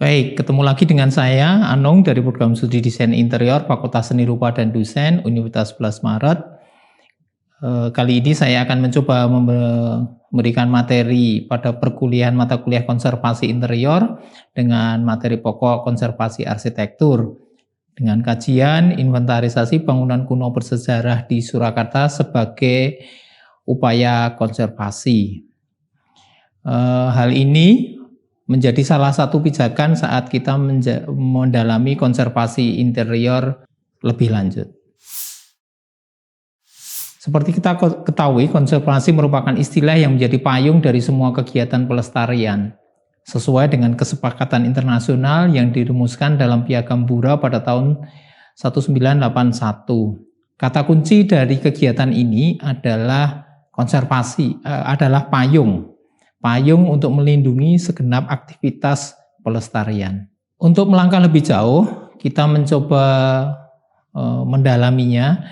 Baik, ketemu lagi dengan saya, Anung dari Program Studi Desain Interior Fakultas Seni Rupa dan Desain Universitas 11 Maret. Kali ini saya akan mencoba memberikan materi pada perkuliahan mata kuliah konservasi interior dengan materi pokok konservasi arsitektur dengan kajian inventarisasi bangunan kuno bersejarah di Surakarta sebagai upaya konservasi. Hal ini menjadi salah satu pijakan saat kita mendalami konservasi interior lebih lanjut. Seperti kita ketahui, konservasi merupakan istilah yang menjadi payung dari semua kegiatan pelestarian, sesuai dengan kesepakatan internasional yang dirumuskan dalam Piagam Bura pada tahun 1981. Kata kunci dari kegiatan ini adalah konservasi, adalah payung untuk melindungi segenap aktivitas pelestarian. Untuk melangkah lebih jauh, kita mencoba mendalaminya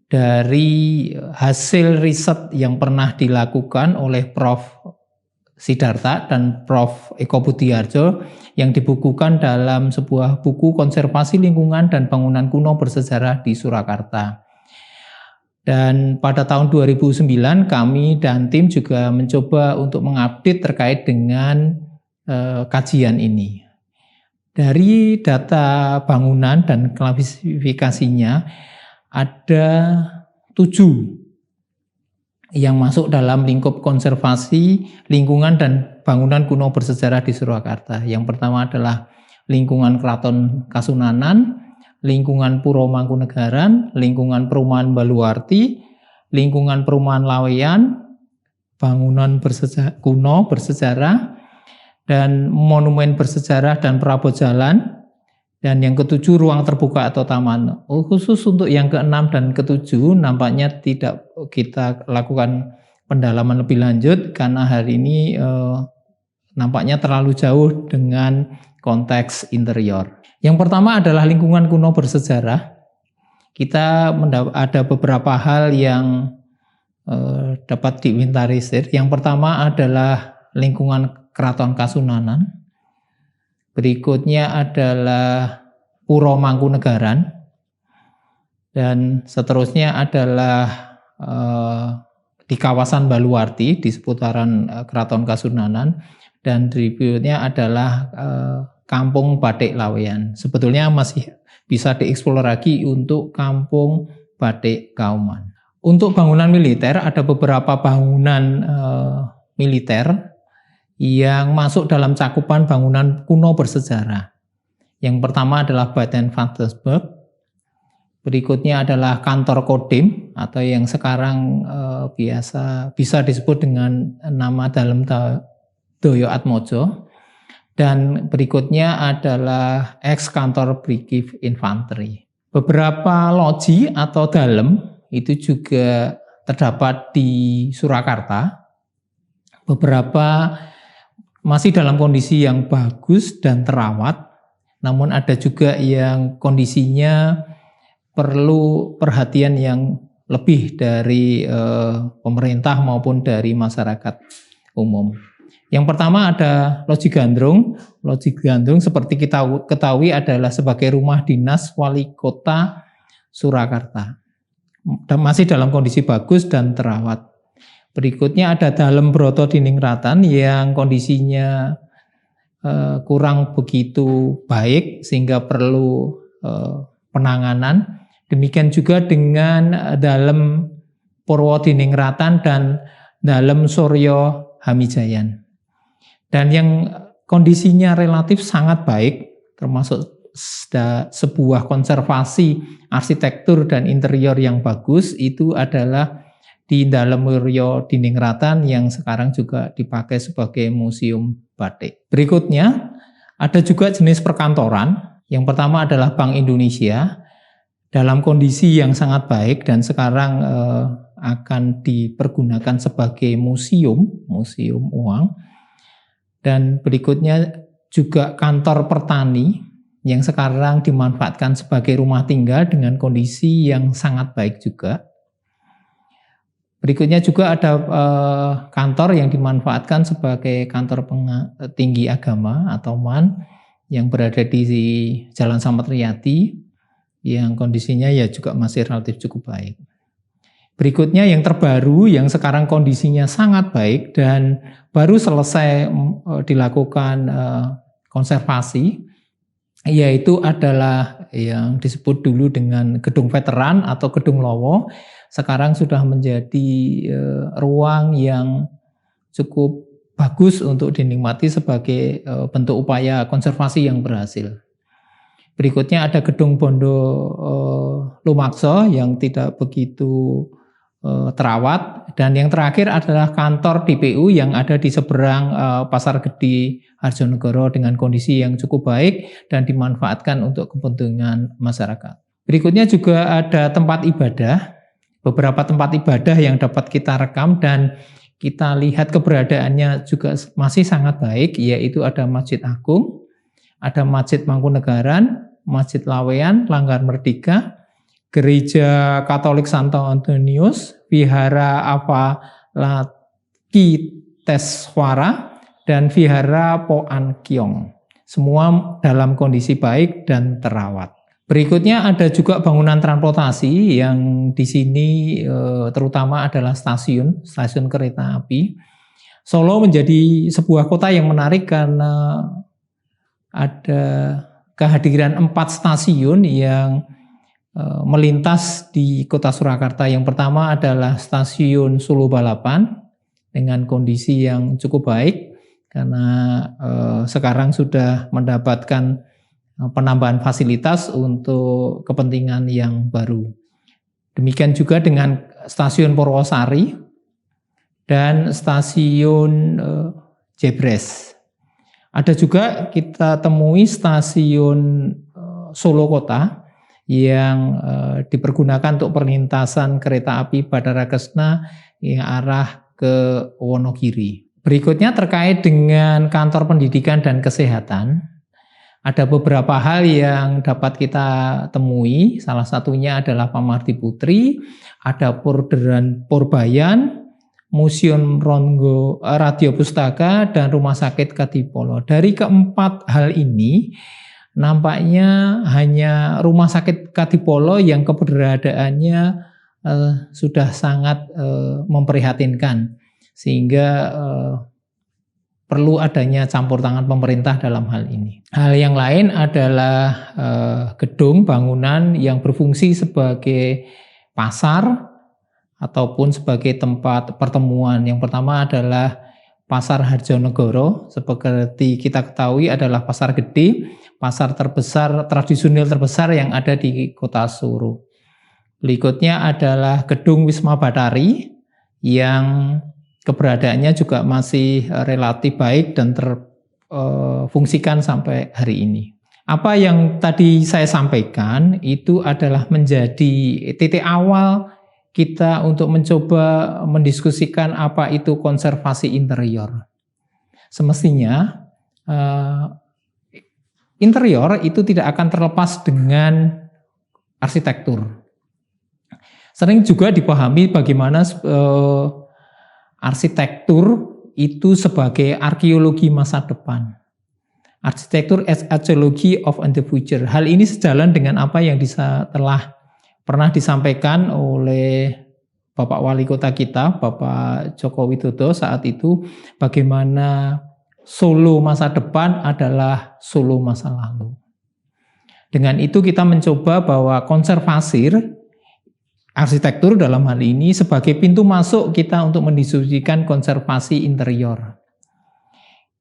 dari hasil riset yang pernah dilakukan oleh Prof. Sidarta dan Prof. Eko Budiarjo yang dibukukan dalam sebuah buku konservasi lingkungan dan bangunan kuno bersejarah di Surakarta. Dan pada tahun 2009 kami dan tim juga mencoba untuk mengupdate terkait dengan kajian ini. Dari data bangunan dan klasifikasinya ada 7 yang masuk dalam lingkup konservasi lingkungan dan bangunan kuno bersejarah di Surakarta. Yang pertama adalah lingkungan Keraton Kasunanan, lingkungan Puro Mangkunegaran, lingkungan Perumahan Baluarti, lingkungan Perumahan Laweyan, bangunan kuno bersejarah, dan monumen bersejarah dan perabot jalan, dan yang ke-7 ruang terbuka atau taman. Khusus untuk yang ke-6 dan ke-7 nampaknya tidak kita lakukan pendalaman lebih lanjut karena hari ini nampaknya terlalu jauh dengan konteks interior. Yang pertama adalah lingkungan kuno bersejarah. Kita ada beberapa hal yang dapat diinventarisir. Yang pertama adalah lingkungan Keraton Kasunanan. Berikutnya adalah Puro Mangkunegaran. Dan seterusnya adalah di kawasan Baluarti di seputaran Keraton Kasunanan. Dan berikutnya adalah Kampung Batik Laweyan. Sebetulnya masih bisa dieksplor lagi untuk Kampung Batik Kauman. Untuk bangunan militer ada beberapa bangunan militer yang masuk dalam cakupan bangunan kuno bersejarah. Yang pertama adalah Baden-Württemberg. Berikutnya adalah kantor Kodim atau yang sekarang biasa bisa disebut dengan nama Dalem Doyo Atmojo. Dan berikutnya adalah ex kantor Brigif Infanteri. Beberapa loji atau dalem itu juga terdapat di Surakarta. Beberapa masih dalam kondisi yang bagus dan terawat, namun ada juga yang kondisinya perlu perhatian yang lebih dari pemerintah maupun dari masyarakat umum. Yang pertama ada Loji Gandrung. Loji Gandrung seperti kita ketahui adalah sebagai rumah dinas wali kota Surakarta. Dan masih dalam kondisi bagus dan terawat. Berikutnya ada Dalem Broto Diningratan yang kondisinya kurang begitu baik sehingga perlu penanganan. Demikian juga dengan Dalem Purwo Diningratan dan Dalem Suryo Hamijayan. Dan yang kondisinya relatif sangat baik, termasuk sebuah konservasi arsitektur dan interior yang bagus, itu adalah di Dalem Suryo Diningratan yang sekarang juga dipakai sebagai museum batik. Berikutnya, ada juga jenis perkantoran. Yang pertama adalah Bank Indonesia, dalam kondisi yang sangat baik dan sekarang akan dipergunakan sebagai museum uang. Dan berikutnya juga kantor Pertani yang sekarang dimanfaatkan sebagai rumah tinggal dengan kondisi yang sangat baik juga. Berikutnya juga ada kantor yang dimanfaatkan sebagai kantor tinggi agama atau MAN yang berada di Jalan Slamet Riyadi yang kondisinya ya juga masih relatif cukup baik. Berikutnya yang terbaru yang sekarang kondisinya sangat baik dan baru selesai dilakukan konservasi, yaitu adalah yang disebut dulu dengan Gedung Veteran atau Gedung Lowo. Sekarang sudah menjadi ruang yang cukup bagus untuk dinikmati sebagai bentuk upaya konservasi yang berhasil. Berikutnya ada Gedung Bondo Lumakso yang tidak begitu terawat, dan yang terakhir adalah kantor DPU yang ada di seberang Pasar Gede Harjonegoro dengan kondisi yang cukup baik dan dimanfaatkan untuk kepentingan masyarakat. Berikutnya juga ada tempat ibadah, beberapa tempat ibadah yang dapat kita rekam dan kita lihat keberadaannya juga masih sangat baik, yaitu ada Masjid Agung, ada Masjid Mangkunegaran, Masjid Laweyan, Langgar Merdeka, Gereja Katolik Santo Antonius, Vihara Avalokiteswara, dan Vihara Poan Kyong. Semua dalam kondisi baik dan terawat. Berikutnya ada juga bangunan transportasi yang di sini terutama adalah stasiun kereta api. Solo menjadi sebuah kota yang menarik karena ada kehadiran 4 stasiun yang melintas di kota Surakarta. Yang pertama adalah stasiun Solo Balapan dengan kondisi yang cukup baik karena sekarang sudah mendapatkan penambahan fasilitas untuk kepentingan yang baru. Demikian juga dengan stasiun Purwosari dan stasiun Jebres. Ada juga kita temui stasiun Solo Kota yang dipergunakan untuk perlintasan kereta api Badara Kesna yang arah ke Wonogiri. Berikutnya terkait dengan kantor pendidikan dan kesehatan, ada beberapa hal yang dapat kita temui. Salah satunya adalah Pamarti Putri, ada Purderan Purbayan, Museum Ronggo Radio Pustaka, dan Rumah Sakit Kadipolo. Dari keempat hal ini, nampaknya hanya Rumah Sakit Kadipolo yang keberadaannya sudah sangat memprihatinkan, sehingga perlu adanya campur tangan pemerintah dalam hal ini. Hal yang lain adalah gedung bangunan yang berfungsi sebagai pasar ataupun sebagai tempat pertemuan. Yang pertama adalah Pasar Harjonegoro, seperti kita ketahui adalah pasar gede, pasar terbesar, tradisional terbesar yang ada di kota Solo. Berikutnya adalah Gedung Wisma Batari yang keberadaannya juga masih relatif baik dan terfungsikan sampai hari ini. Apa yang tadi saya sampaikan itu adalah menjadi titik awal kita untuk mencoba mendiskusikan apa itu konservasi interior. Semestinya interior itu tidak akan terlepas dengan arsitektur. Sering juga dipahami bagaimana arsitektur itu sebagai arkeologi masa depan. Arsitektur as archaeology of the future. Hal ini sejalan dengan apa yang telah pernah disampaikan oleh Bapak Wali Kota kita, Bapak Joko Widodo saat itu, bagaimana Solo masa depan adalah Solo masa lalu. Dengan itu kita mencoba bahwa konservasi arsitektur dalam hal ini sebagai pintu masuk kita untuk mendiskusikan konservasi interior.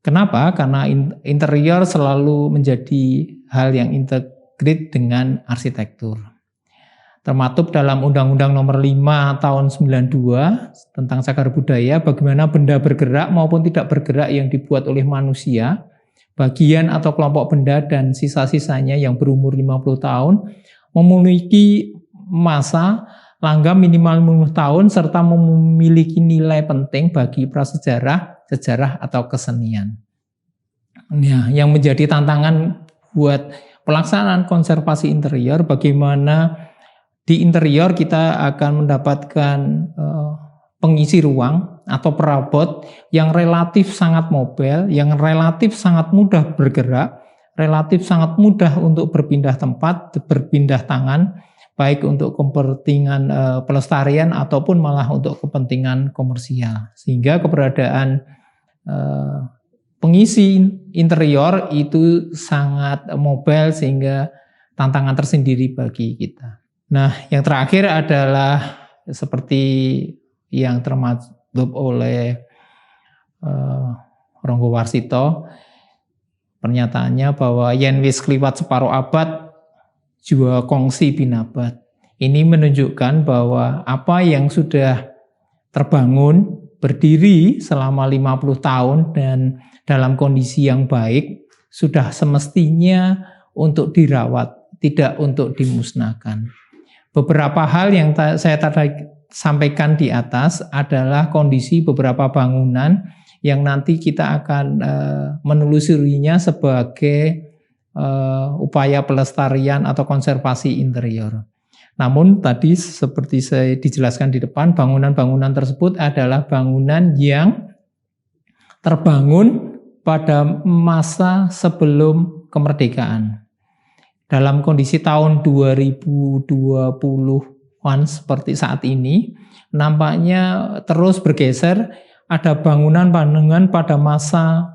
Kenapa? Karena interior selalu menjadi hal yang integrate dengan arsitektur. Termaktub dalam Undang-Undang Nomor 5 Tahun 92 tentang Cagar Budaya, bagaimana benda bergerak maupun tidak bergerak yang dibuat oleh manusia, bagian atau kelompok benda dan sisa-sisanya yang berumur 50 tahun memiliki masa langgam minimal 50 tahun serta memiliki nilai penting bagi prasejarah, sejarah atau kesenian. Nah, yang menjadi tantangan buat pelaksanaan konservasi interior, bagaimana di interior kita akan mendapatkan pengisi ruang atau perabot yang relatif sangat mobile, yang relatif sangat mudah bergerak, relatif sangat mudah untuk berpindah tempat, berpindah tangan, baik untuk kepentingan pelestarian ataupun malah untuk kepentingan komersial. Sehingga keberadaan pengisi interior itu sangat mobile sehingga tantangan tersendiri bagi kita. Nah, yang terakhir adalah seperti yang termaktub oleh Ronggo Warsito, pernyataannya bahwa yen wis kliwat separuh abad, jua kongsi binabat. Ini menunjukkan bahwa apa yang sudah terbangun, berdiri selama 50 tahun dan dalam kondisi yang baik, sudah semestinya untuk dirawat, tidak untuk dimusnahkan. Beberapa hal yang saya tadi sampaikan di atas adalah kondisi beberapa bangunan yang nanti kita akan menelusurinya sebagai upaya pelestarian atau konservasi interior. Namun tadi seperti saya dijelaskan di depan, bangunan-bangunan tersebut adalah bangunan yang terbangun pada masa sebelum kemerdekaan. Dalam kondisi tahun 2020-an seperti saat ini, nampaknya terus bergeser, ada bangunan-bangunan pada masa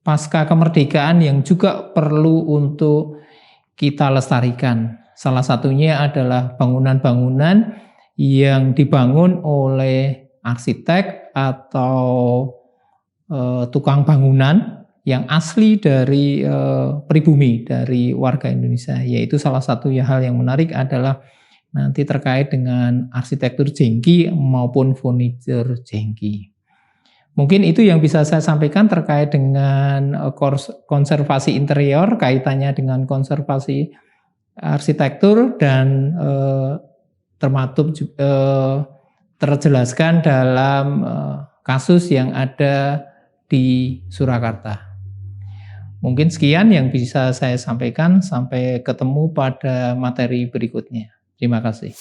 pasca kemerdekaan yang juga perlu untuk kita lestarikan. Salah satunya adalah bangunan-bangunan yang dibangun oleh arsitek atau tukang bangunan yang asli dari pribumi, dari warga Indonesia. Yaitu salah satu hal yang menarik adalah nanti terkait dengan arsitektur jengki maupun furniture jengki. Mungkin itu yang bisa saya sampaikan terkait dengan konservasi interior, kaitannya dengan konservasi arsitektur dan termaktub terjelaskan dalam kasus yang ada di Surakarta. Mungkin sekian yang bisa saya sampaikan, sampai ketemu pada materi berikutnya. Terima kasih.